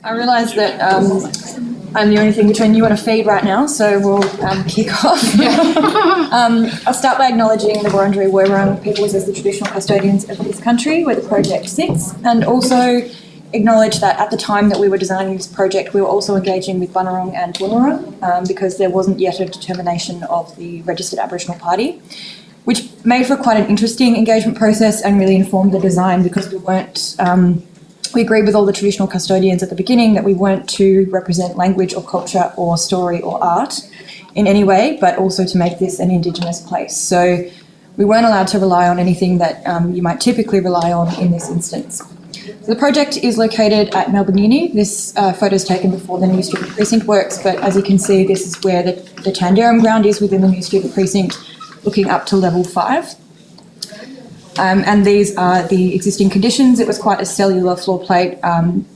I realise that I'm the only thing between you and a feed right now, so we'll kick off. I'll start by acknowledging the Wurundjeri peoples as the traditional custodians of this country where the project sits, and also acknowledge that at the time that we were designing this project, we were also engaging with Bunurong and Woomera because there wasn't yet a determination of the registered Aboriginal party, which made for quite an interesting engagement process and really informed the design because we weren't... we agreed with all the traditional custodians at the beginning that we weren't to represent language or culture or story or art in any way, but also to make this an Indigenous place. So we weren't allowed to rely on anything that you might typically rely on in this instance. So the project is located at Melbourne Uni. This photo is taken before the New Student Precinct works, but as you can see, this is where the Tanderum ground is within the New Student Precinct, looking up to level 5. And these are the existing conditions. It was quite a cellular floor plate,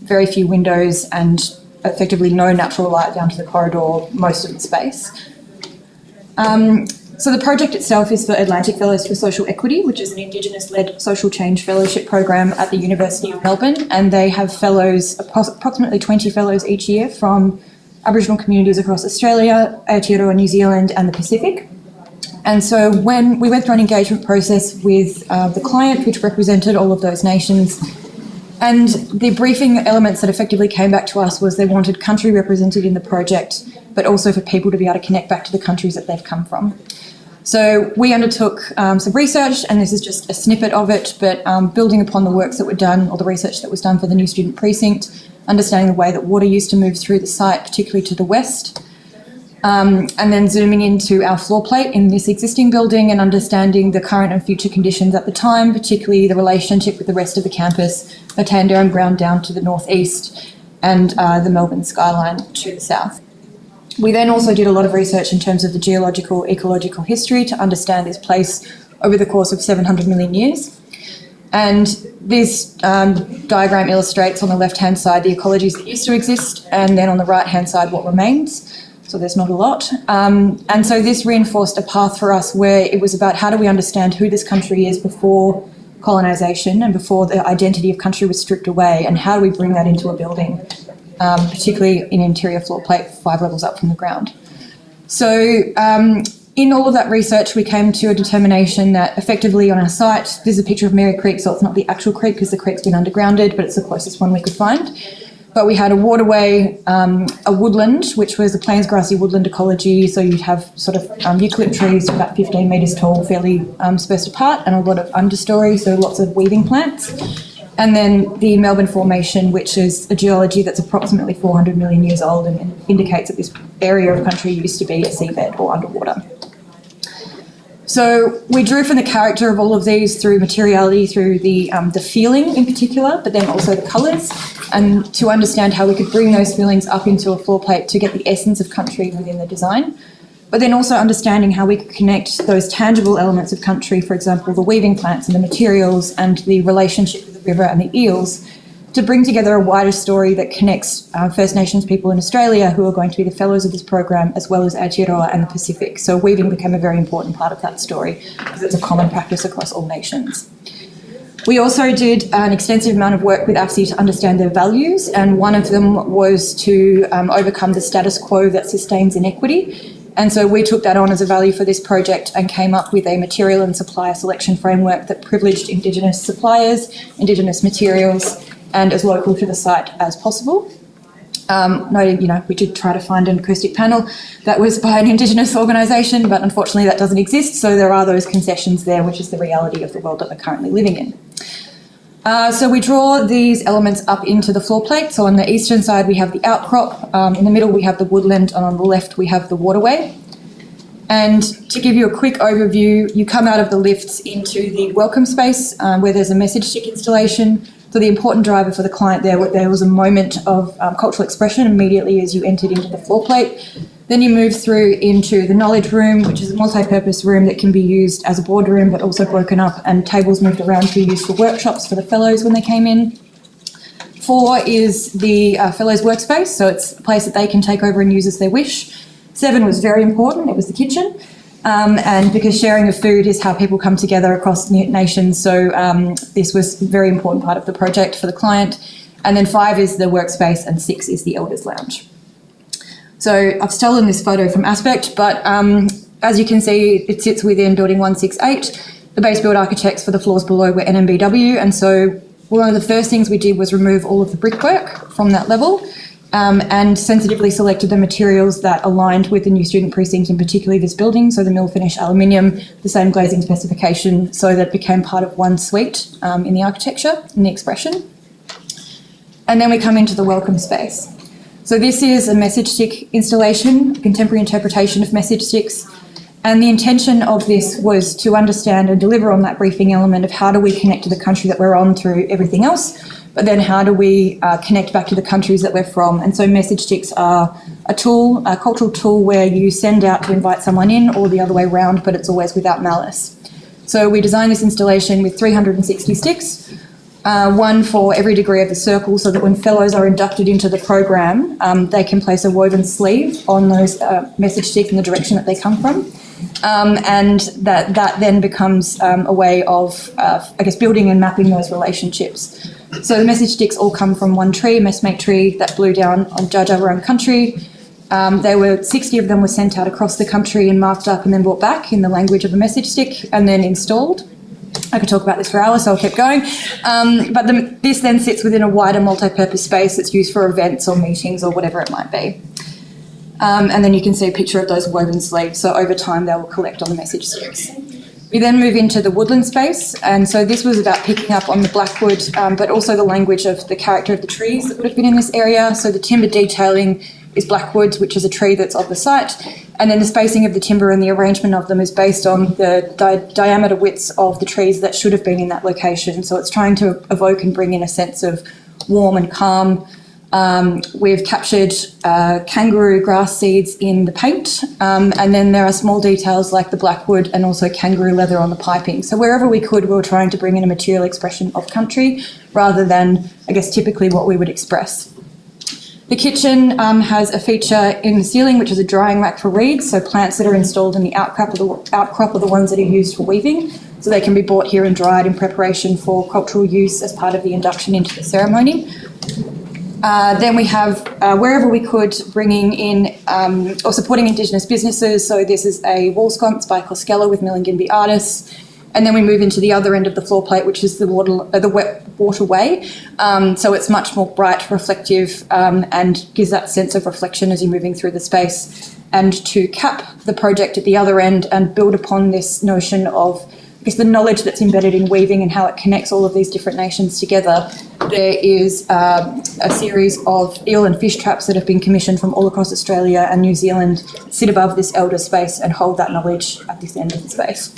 very few windows and effectively no natural light down to the corridor most of the space. So the project itself is for Atlantic Fellows for Social Equity, which is an Indigenous-led social change fellowship program at the University of Melbourne, and they have fellows, approximately 20 fellows each year from Aboriginal communities across Australia, Aotearoa, New Zealand and the Pacific. And so when we went through an engagement process with the client, which represented all of those nations, and the briefing elements that effectively came back to us was they wanted country represented in the project, but also for people to be able to connect back to the countries that they've come from. So we undertook some research, and this is just a snippet of it, but building upon the works that were done, or the research that was done for the New Student Precinct, understanding the way that water used to move through the site, particularly to the west, and then zooming into our floor plate in this existing building and understanding the current and future conditions at the time, particularly the relationship with the rest of the campus, the Tanderum ground down to the northeast, and the Melbourne skyline to the south. We then also did a lot of research in terms of the geological, ecological history to understand this place over the course of 700 million years. And this diagram illustrates on the left-hand side the ecologies that used to exist, and then on the right-hand side what remains. So there's not a lot. And so this reinforced a path for us where it was about how do we understand who this country is before colonisation and before the identity of country was stripped away, and how do we bring that into a building, particularly in interior floor plate 5 levels up from the ground. So in all of that research, we came to a determination that effectively on our site, this is a picture of Mary Creek, so it's not the actual creek because the creek's been undergrounded, but it's the closest one we could find. But we had a waterway, a woodland, which was a plains grassy woodland ecology. So you'd have sort of eucalypt trees about 15 metres tall, fairly spaced apart, and a lot of understory, so lots of weaving plants. And then the Melbourne Formation, which is a geology that's approximately 400 million years old and indicates that this area of country used to be a seabed or underwater. So we drew from the character of all of these through materiality, through the feeling in particular, but then also the colours, and to understand how we could bring those feelings up into a floor plate to get the essence of country within the design. But then also understanding how we could connect those tangible elements of country, for example, the weaving plants and the materials and the relationship with the river and the eels, to bring together a wider story that connects First Nations people in Australia who are going to be the fellows of this program, as well as Aotearoa and the Pacific. So weaving became a very important part of that story because it's a common practice across all nations. We also did an extensive amount of work with AFSE to understand their values, and one of them was to overcome the status quo that sustains inequity. And so we took that on as a value for this project and came up with a material and supplier selection framework that privileged Indigenous suppliers, Indigenous materials, and as local to the site as possible. We did try to find an acoustic panel that was by an Indigenous organisation, but unfortunately that doesn't exist, so there are those concessions there, which is the reality of the world that we're currently living in. So we draw these elements up into the floor plate. So on the eastern side we have the outcrop, in the middle we have the woodland, and on the left we have the waterway. And to give you a quick overview, you come out of the lifts into the welcome space where there's a message stick installation. So the important driver for the client there was a moment of cultural expression immediately as you entered into the floor plate. Then you move through into the knowledge room, which is a multi-purpose room that can be used as a boardroom but also broken up, and tables moved around to be used for workshops for the fellows when they came in. 4 is the fellows' workspace, so it's a place that they can take over and use as they wish. 7 was very important, it was the kitchen. And because sharing of food is how people come together across nations, so this was a very important part of the project for the client. And then 5 is the workspace and 6 is the elders lounge. So I've stolen this photo from Aspect, but as you can see, it sits within building 168. The base build architects for the floors below were NMBW, and so one of the first things we did was remove all of the brickwork from that level, and sensitively selected the materials that aligned with the new student precinct, and particularly this building, so the mill finish aluminium, the same glazing specification, so that it became part of one suite in the architecture, in the expression. And then we come into the welcome space. So this is a message stick installation, contemporary interpretation of message sticks. And the intention of this was to understand and deliver on that briefing element of how do we connect to the country that we're on through everything else, but then how do we connect back to the countries that we're from. And so message sticks are a tool, a cultural tool where you send out to invite someone in, or the other way around, but it's always without malice. So we designed this installation with 360 sticks, one for every degree of the circle, so that when fellows are inducted into the program, they can place a woven sleeve on those message sticks in the direction that they come from. And that then becomes a way of, building and mapping those relationships. So the message sticks all come from one tree, messmate tree, that blew down on Dja Dja Wurrung country. 60 of them were sent out across the country and marked up and then brought back in the language of a message stick and then installed. I could talk about this for hours, so I'll keep going. This then sits within a wider multi-purpose space that's used for events or meetings or whatever it might be. And then you can see a picture of those woven sleeves. So over time, they will collect on the message sticks. We then move into the woodland space. And so this was about picking up on the blackwood, but also the language of the character of the trees that would have been in this area. So the timber detailing is blackwood, which is a tree that's of the site. And then the spacing of the timber and the arrangement of them is based on the diameter widths of the trees that should have been in that location. So it's trying to evoke and bring in a sense of warm and calm. We've captured kangaroo grass seeds in the paint, and then there are small details like the blackwood and also kangaroo leather on the piping. So wherever we could, we were trying to bring in a material expression of country rather than, typically what we would express. The kitchen has a feature in the ceiling, which is a drying rack for reeds, so plants that are installed in the outcrop are the ones that are used for weaving, so they can be brought here and dried in preparation for cultural use as part of the induction into the ceremony. Then we have, wherever we could, bringing in or supporting Indigenous businesses. So this is a wall sconce by Koskela with Millinginby artists. And then we move into the other end of the floor plate, which is the wet waterway. So it's much more bright, reflective, and gives that sense of reflection as you're moving through the space. And to cap the project at the other end and build upon this notion of the knowledge that's embedded in weaving and how it connects all of these different nations together, there is a series of eel and fish traps that have been commissioned from all across Australia and New Zealand, sit above this elder space and hold that knowledge at this end of the space.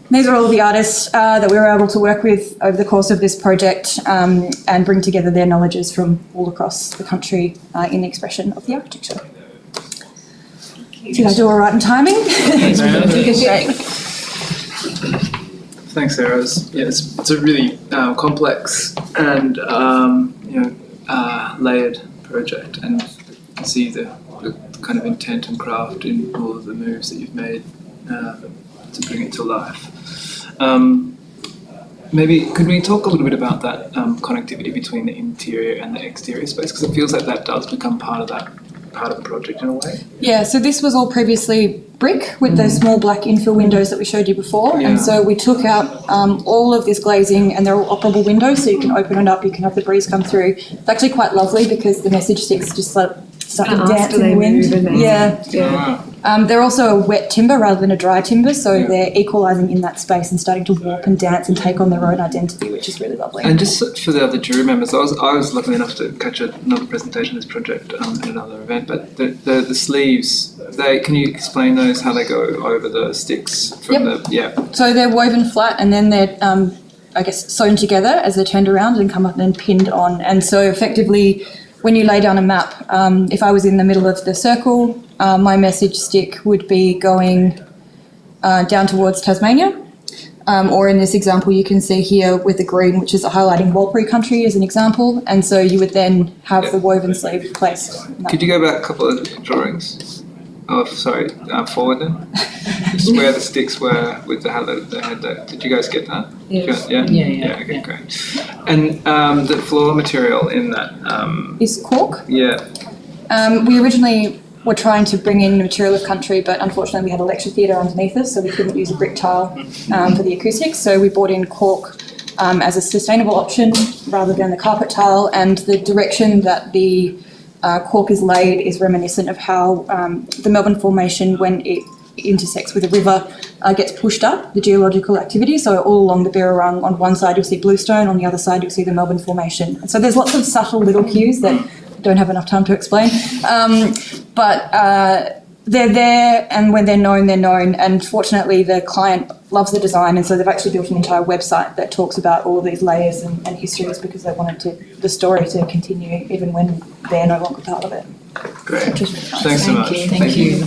These are all the artists that we were able to work with over the course of this project and bring together their knowledges from all across the country in the expression of the architecture. Did I do all right in timing? Great. Thanks, Sarah. It's a really complex and layered project, and you see the kind of intent and craft in all of the moves that you've made to bring it to life. Maybe could we talk a little bit about that connectivity between the interior and the exterior space, because it feels like that does become part of the project in a way. Yeah, so this was all previously brick with those small black infill windows that we showed you before. Yeah. And so we took out all of this glazing, and they're all operable windows, so you can open it up, you can have the breeze come through. It's actually quite lovely because the message sticks just start to dance in the wind. Yeah. They're also a wet timber rather than a dry timber, so they're equalising in that space and starting to warp and dance and take on their own identity, which is really lovely. And just for the other jury members, I was lucky enough to catch another presentation of this project at another event, but the sleeves, can you explain those, how they go over the sticks? So they're woven flat and then they're sewn together as they're turned around and come up and pinned on. And so effectively, when you lay down a map, if I was in the middle of the circle, my message stick would be going down towards Tasmania. Or in this example, you can see here with the green, which is highlighting Warlpiri country as an example. And so you would then have the woven sleeve placed. Could you go back a couple of drawings? Oh, sorry, forward then. Just where the sticks were with the head. Did you guys get that? Yes. Yeah. Okay, great. And the floor material in that, Is cork. yeah. We originally were trying to bring in material of country, but unfortunately we had a lecture theatre underneath us, so we couldn't use a brick tile for the acoustics. So we brought in cork as a sustainable option rather than the carpet tile, and the direction that the cork is laid is reminiscent of how the Melbourne Formation, when it intersects with a river, gets pushed up, the geological activity. So all along the Birrarung, on one side you'll see bluestone, on the other side you'll see the Melbourne Formation. And so there's lots of subtle little cues that don't have enough time to explain. But they're there, and when they're known, and fortunately the client loves the design, and so they've actually built an entire website that talks about all of these layers and histories, because they wanted the story to continue even when they're no longer part of it. Great. Which is really nice. Thanks so much. Thank you.